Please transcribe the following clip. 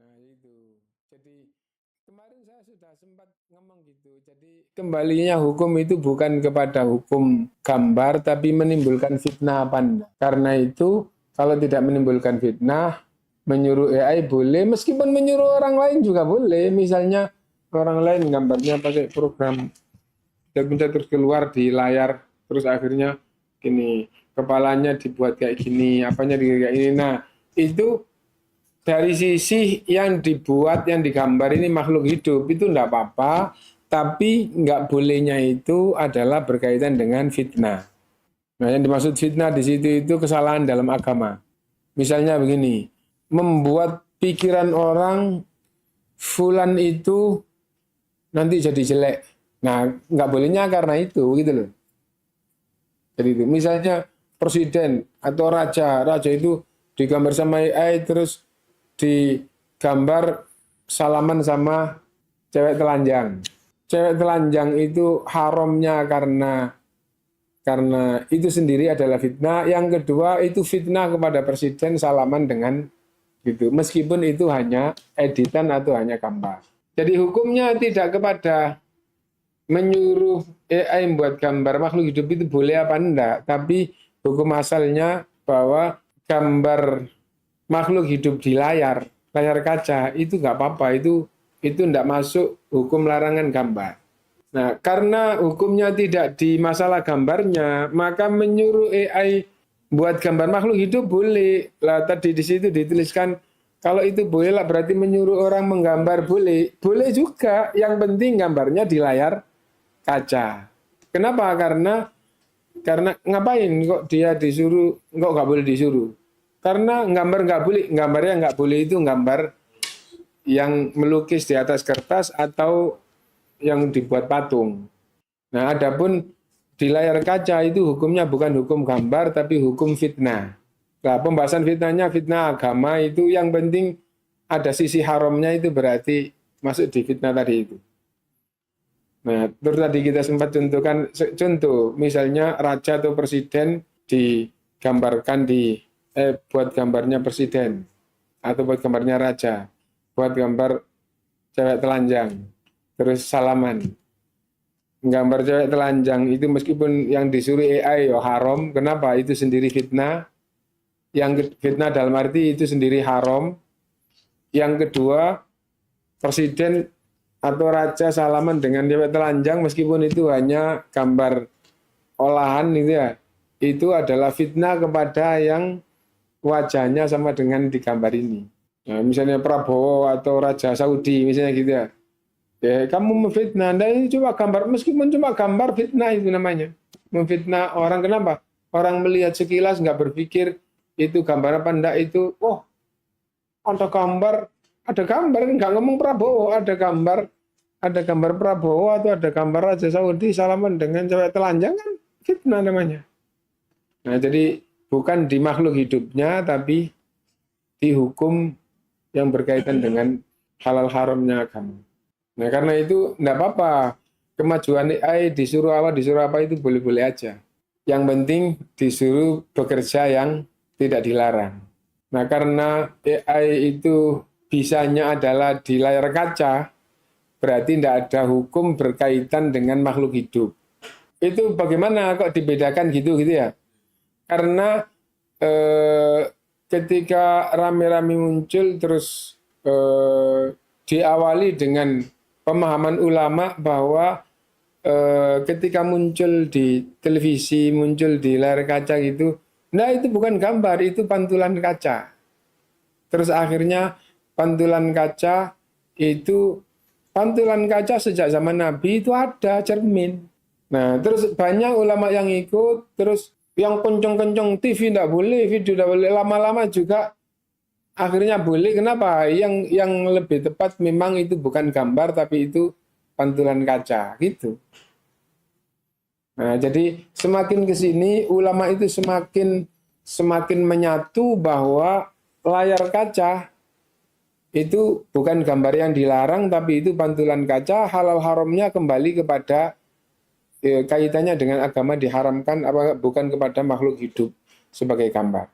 Nah, itu. Jadi kemarin saya sudah sempat ngomong gitu. Jadi kembalinya hukum itu bukan kepada hukum gambar, tapi menimbulkan fitnah apa enggak. Karena itu kalau tidak menimbulkan fitnah, menyuruh AI boleh, meskipun menyuruh orang lain juga boleh. Misalnya orang lain gambarnya pakai program bisa terus keluar di layar, terus akhirnya gini, kepalanya dibuat kayak gini, apanya kayak ini. Nah, itu dari sisi yang dibuat, yang digambar ini makhluk hidup, itu enggak apa-apa, tapi enggak bolehnya itu adalah berkaitan dengan fitnah. Nah, yang dimaksud fitnah di situ itu kesalahan dalam agama. Misalnya begini, membuat pikiran orang fulan itu nanti jadi jelek. Nah, nggak bolehnya karena itu, gitu loh. Jadi itu, misalnya presiden atau raja itu digambar sama AI, terus digambar salaman sama cewek telanjang. Cewek telanjang itu haramnya karena itu sendiri adalah fitnah. Yang kedua itu fitnah kepada presiden salaman dengan gitu. Meskipun itu hanya editan atau hanya gambar. Jadi hukumnya tidak kepada menyuruh AI membuat gambar makhluk hidup itu boleh apa enggak, tapi hukum asalnya bahwa gambar makhluk hidup di layar kaca itu nggak apa-apa, itu enggak masuk hukum larangan gambar. Nah, karena hukumnya tidak di masalah gambarnya, maka menyuruh AI buat gambar makhluk hidup boleh. Lah tadi di situ dituliskan kalau itu boleh lah berarti menyuruh orang menggambar boleh. Boleh juga, yang penting gambarnya di layar kaca. Kenapa? Karena ngapain kok dia disuruh, kok nggak boleh disuruh? Karena gambar nggak boleh, gambarnya nggak boleh itu gambar yang melukis di atas kertas atau yang dibuat patung. Nah, adapun di layar kaca itu hukumnya bukan hukum gambar tapi hukum fitnah. Nah, pembahasan fitnahnya fitnah agama itu yang penting ada sisi haramnya itu berarti masuk di fitnah tadi itu. Nah, terus tadi kita sempat contohkan contoh, misalnya raja atau presiden digambarkan buat gambarnya presiden atau buat gambarnya raja, buat gambar cewek telanjang, terus salaman. Gambar cewek telanjang itu meskipun yang disuruh AI ya haram, kenapa? Itu sendiri fitnah. Yang fitnah dalam arti itu sendiri haram. Yang kedua, presiden atau raja salaman dengan cewek telanjang meskipun itu hanya gambar olahan gitu ya, itu adalah fitnah kepada yang wajahnya sama dengan di gambar ini. Nah, misalnya Prabowo atau Raja Saudi misalnya gitu ya. Ya, kamu memfitnah, Anda ini coba gambar, meskipun cuma gambar fitnah itu namanya. Memfitnah orang, kenapa? Orang melihat sekilas nggak berpikir itu gambar apa enggak itu, oh ada gambar nggak ngomong Prabowo, ada gambar Prabowo atau ada gambar Raja Saudi salaman dengan cewek telanjang kan fitnah namanya. Nah, jadi bukan di makhluk hidupnya tapi di hukum yang berkaitan dengan halal haramnya agama. Nah, karena itu enggak apa-apa. Kemajuan AI disuruh apa itu boleh-boleh aja. Yang penting disuruh bekerja yang tidak dilarang. Nah, karena AI itu bisanya adalah di layar kaca, berarti tidak ada hukum berkaitan dengan makhluk hidup. Itu bagaimana kok dibedakan gitu ya? Karena ketika rame-rame muncul terus diawali dengan pemahaman ulama bahwa ketika muncul di televisi, muncul di layar kaca gitu, nah itu bukan gambar, itu pantulan kaca. Terus akhirnya pantulan kaca sejak zaman Nabi itu ada cermin. Nah, terus banyak ulama yang ikut, terus yang kenceng-kenceng TV tidak boleh, video tidak boleh, lama-lama juga akhirnya boleh. Kenapa? Yang lebih tepat memang itu bukan gambar tapi itu pantulan kaca gitu. Nah, jadi semakin ke sini ulama itu semakin menyatu bahwa layar kaca itu bukan gambar yang dilarang tapi itu pantulan kaca, halal haramnya kembali kepada kaitannya dengan agama diharamkan apa bukan kepada makhluk hidup sebagai gambar.